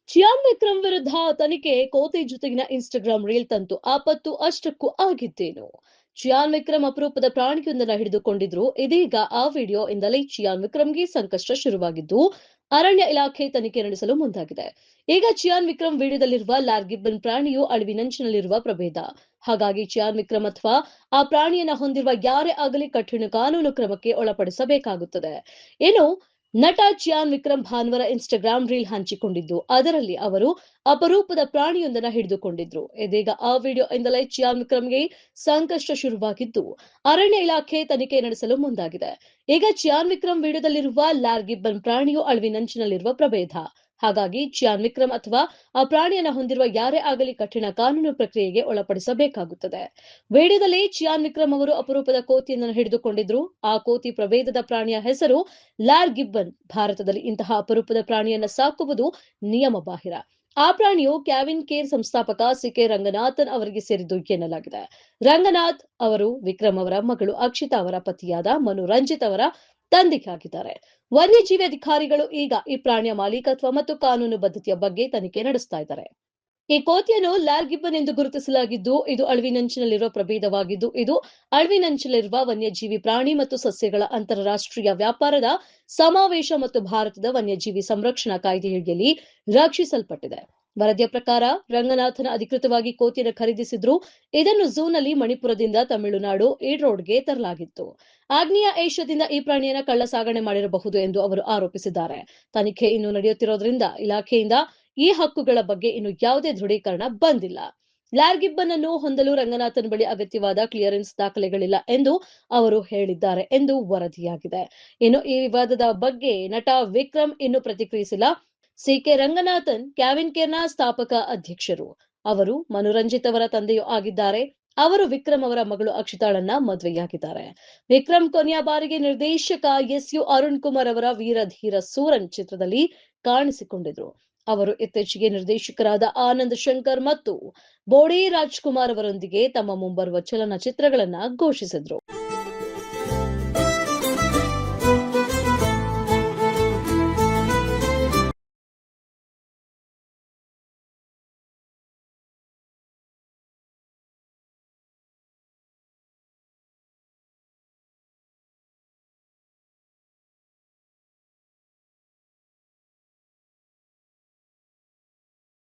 ಚಿಯಾನ್ ವಿಕ್ರಮ್ ವಿರುದ್ಧ ತನಿಖೆ ಕೋತಿ ಜೊತೆಗಿನ ಇನ್ಸ್ಟಾಗ್ರಾಂ ರೀಲ್ ತಂತು ಆಪತ್ತು ಅಷ್ಟಕ್ಕೂ ಆಗಿದ್ದೇನು. ಚಿಯಾನ್ ವಿಕ್ರಮ್ ಅಪರೂಪದ ಪ್ರಾಣಿಯೊಂದನ್ನು ಹಿಡಿದುಕೊಂಡಿದ್ರು. ಇದೀಗ ಆ ವಿಡಿಯೋ ಇಂದಲೇ ಚಿಯಾನ್ ವಿಕ್ರಮ್ಗೆ ಸಂಕಷ್ಟ ಶುರುವಾಗಿದ್ದು ಅರಣ್ಯ ಇಲಾಖೆ ತನಿಖೆ ನಡೆಸಲು ಮುಂದಾಗಿದೆ. ಈಗ ಚಿಯಾನ್ ವಿಕ್ರಮ್ ವಿಡಿಯೋದಲ್ಲಿರುವ ಲಾರ್ಗಿಬ್ಬನ್ ಪ್ರಾಣಿಯು ಅಳಿವಿನಂಚಿನಲ್ಲಿರುವ ಪ್ರಭೇದ. ಹಾಗಾಗಿ ಚಿಯಾನ್ ವಿಕ್ರಮ್ ಅಥವಾ ಆ ಪ್ರಾಣಿಯನ್ನ ಹೊಂದಿರುವ ಯಾರೇ ಆಗಲಿ ಕಠಿಣ ಕಾನೂನು ಕ್ರಮಕ್ಕೆ ಒಳಪಡಿಸಬೇಕಾಗುತ್ತದೆ. ಏನು ನಟ ಚಿಯಾನ್ ವಿಕ್ರಮ್ ಭಾನುವಾರ ಇನ್ಸ್ಟಾಗ್ರಾಂ ರೀಲ್ ಹಂಚಿಕೊಂಡಿದ್ದು, ಅದರಲ್ಲಿ ಅವರು ಅಪರೂಪದ ಪ್ರಾಣಿಯೊಂದನ್ನು ಹಿಡಿದುಕೊಂಡಿದ್ರು. ಇದೀಗ ಆ ವಿಡಿಯೋ ಇಂದಲೇ ಚಿಯಾನ್ ವಿಕ್ರಮ್ಗೆ ಸಂಕಷ್ಟ ಶುರುವಾಗಿದ್ದು ಅರಣ್ಯ ಇಲಾಖೆ ತನಿಖೆ ನಡೆಸಲು ಮುಂದಾಗಿದೆ. ಈಗ ಚಿಯಾನ್ ವಿಕ್ರಮ್ ವಿಡಿಯೋದಲ್ಲಿರುವ ಲಾರ್ಗಿಬ್ಬನ್ ಪ್ರಾಣಿಯು ಅಳಿವಿನಂಚಿನಲ್ಲಿರುವ ಪ್ರಭೇದ. ಹಾಗಾಗಿ ಚಿಯಾನ್ ವಿಕ್ರಮ್ ಅಥವಾ ಆ ಪ್ರಾಣಿಯನ್ನ ಹೊಂದಿರುವ ಯಾರೇ ಆಗಲಿ ಕಠಿಣ ಕಾನೂನು ಪ್ರಕ್ರಿಯೆಗೆ ಒಳಪಡಿಸಬೇಕಾಗುತ್ತದೆ. ವಿಡಿಯೋದಲ್ಲಿ ಚಿಯಾನ್ ವಿಕ್ರಮ್ ಅವರು ಅಪರೂಪದ ಕೋತಿಯನ್ನು ಹಿಡಿದುಕೊಂಡಿದ್ರು. ಆ ಕೋತಿ ಪ್ರಭೇದದ ಪ್ರಾಣಿಯ ಹೆಸರು ಲಾರ್ಗಿಬ್ಬನ್. ಭಾರತದಲ್ಲಿ ಇಂತಹ ಅಪರೂಪದ ಪ್ರಾಣಿಯನ್ನ ಸಾಕುವುದು ನಿಯಮ ಬಾಹಿರ. ಆ ಪ್ರಾಣಿಯು ಕ್ಯಾವಿನ್ ಕೇರ್ ಸಂಸ್ಥಾಪಕ ಸಿಕೆ ರಂಗನಾಥನ್ ಅವರಿಗೆ ಸೇರಿದ್ದು ಎನ್ನಲಾಗಿದೆ. ರಂಗನಾಥ್ ಅವರು ವಿಕ್ರಮ್ ಅವರ ಮಗಳು ಅಕ್ಷಿತಾ ಅವರ ಪತಿಯಾದ ಮನು ರಂಜಿತ್ ಅವರ ತಂದೆಯಾಗಿದ್ದಾರೆ. ವನ್ಯಜೀವಿ ಅಧಿಕಾರಿಗಳು ಈಗ ಈ ಪ್ರಾಣಿಯ ಮಾಲೀಕತ್ವ ಮತ್ತು ಕಾನೂನು ಬದ್ಧತೆಯ ಬಗ್ಗೆ ತನಿಖೆ ನಡೆಸ್ತಾ ಇದ್ದಾರೆ. ಈ ಕೋತಿಯನ್ನು ಲಾರ್ಗಿಬ್ಬನ್ ಎಂದು ಗುರುತಿಸಲಾಗಿದ್ದು, ಇದು ಅಳಿವಿನಂಚಿನಲ್ಲಿರುವ ಪ್ರಭೇದವಾಗಿದ್ದು, ಇದು ಅಳಿವಿನಂಚಿನಲ್ಲಿರುವ ವನ್ಯಜೀವಿ ಪ್ರಾಣಿ ಮತ್ತು ಸಸ್ಯಗಳ ಅಂತಾರಾಷ್ಟ್ರೀಯ ವ್ಯಾಪಾರದ ಸಮಾವೇಶ ಮತ್ತು ಭಾರತದ ವನ್ಯಜೀವಿ ಸಂರಕ್ಷಣಾ ಕಾಯ್ದೆಯಡಿಯಲ್ಲಿ ರಕ್ಷಿಸಲ್ಪಟ್ಟಿದೆ. ವರದಿಯ ಪ್ರಕಾರ ರಂಗನಾಥನ ಅಧಿಕೃತವಾಗಿ ಕೋತಿಯನ್ನು ಖರೀದಿಸಿದ್ರು. ಇದನ್ನು ಝೂನಲ್ಲಿ ಮಣಿಪುರದಿಂದ ತಮಿಳುನಾಡು ಈಡ್ರೋಡ್ಗೆ ತರಲಾಗಿತ್ತು. ಆಗ್ನೇಯ ಏಷ್ಯಾದಿಂದ ಈ ಪ್ರಾಣಿಯನ್ನ ಕಳ್ಳ ಸಾಗಣೆ ಮಾಡಿರಬಹುದು ಎಂದು ಅವರು ಆರೋಪಿಸಿದ್ದಾರೆ. ತನಿಖೆ ಇನ್ನೂ ನಡೆಯುತ್ತಿರುವುದರಿಂದ ಇಲಾಖೆಯಿಂದ ಈ ಹಕ್ಕುಗಳ ಬಗ್ಗೆ ಇನ್ನು ಯಾವುದೇ ದೃಢೀಕರಣ ಬಂದಿಲ್ಲ. ಲಾರ್ಗಿಬ್ಬನ್ ಅನ್ನು ಹೊಂದಲು ರಂಗನಾಥನ್ ಬಳಿ ಅಗತ್ಯವಾದ ಕ್ಲಿಯರೆನ್ಸ್ ದಾಖಲೆಗಳಿಲ್ಲ ಎಂದು ಅವರು ಹೇಳಿದ್ದಾರೆ ಎಂದು ವರದಿಯಾಗಿದೆ. ಇನ್ನು ಈ ವಿವಾದದ ಬಗ್ಗೆ ನಟ ವಿಕ್ರಮ್ ಇನ್ನೂ ಪ್ರತಿಕ್ರಿಯಿಸಿಲ್ಲ. ಸಿಕೆ ರಂಗನಾಥನ್ ಕ್ಯಾವಿನ್ ಕೇರ್ನ ಸ್ಥಾಪಕ ಅಧ್ಯಕ್ಷರು. ಅವರು ಮನುರಂಜಿತ್ ಅವರ ತಂದೆಯೂ ಆಗಿದ್ದಾರೆ. ಅವರು ವಿಕ್ರಮ್ ಅವರ ಮಗಳು ಅಕ್ಷಿತಾಳನ್ನ ಮದುವೆಯಾಗಿದ್ದಾರೆ. ವಿಕ್ರಮ್ ಕೊನೆಯ ಬಾರಿಗೆ ನಿರ್ದೇಶಕ ಎಸ್.ಯು. ಅರುಣ್ ಕುಮಾರ್ ಅವರ ವೀರಧೀರ ಸೂರನ್ ಚಿತ್ರದಲ್ಲಿ ಕಾಣಿಸಿಕೊಂಡಿದ್ರು. ಅವರು ಇತ್ತೀಚೆಗೆ ನಿರ್ದೇಶಕರಾದ ಆನಂದ್ ಶಂಕರ್ ಮತ್ತು ಬೋಡೆ ರಾಜ್ಕುಮಾರ್ ಅವರೊಂದಿಗೆ ತಮ್ಮ ಮುಂಬರುವ ಚಲನಚಿತ್ರಗಳನ್ನ ಘೋಷಿಸಿದ್ರು.